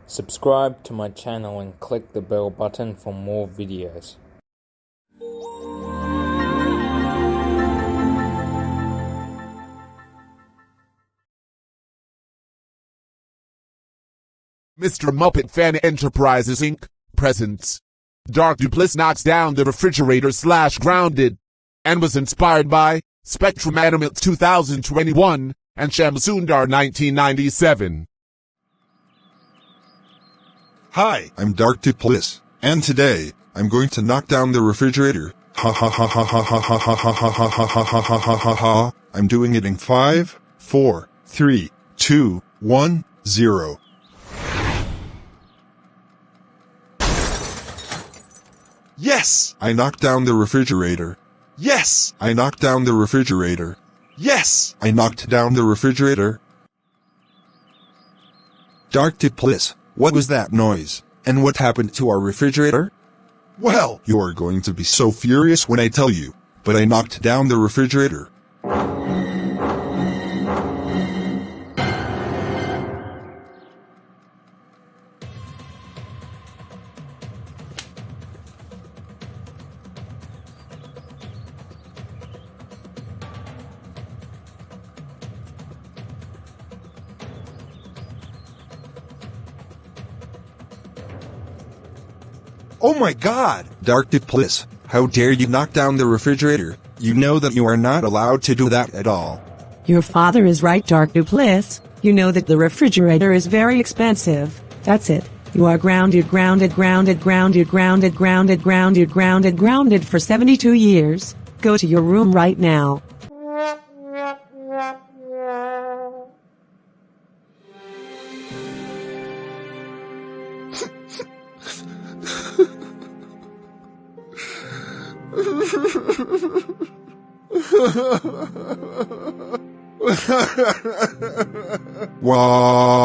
Subscribe to my channel and click the bell button for more videos. Mr. Muppet Fan Enterprises Inc. presents Dark Doopliss knocks down the refrigerator / grounded, and was inspired by Spectrum Animate 2021 and Shamsundar 1997. Hi, I'm Dark Doopliss, and today, I'm going to knock down the refrigerator. Ha ha ha ha ha ha ha ha ha ha ha ha ha ha ha ha ha. I'm doing it in 5, 4, 3, 2, 1, 0. Yes! I knocked down the refrigerator. Yes! I knocked down the refrigerator. Yes! I knocked down the refrigerator. Dark Doopliss, what was that noise? And what happened to our refrigerator? Well, you are going to be so furious when I tell you, but I knocked down the refrigerator. Oh my God! Dark Doopliss, how dare you knock down the refrigerator? You know that you are not allowed to do that at all. Your father is right, Dark Doopliss. You know that the refrigerator is very expensive. That's it. You are grounded for 72 years. Go to your room right now. Wow.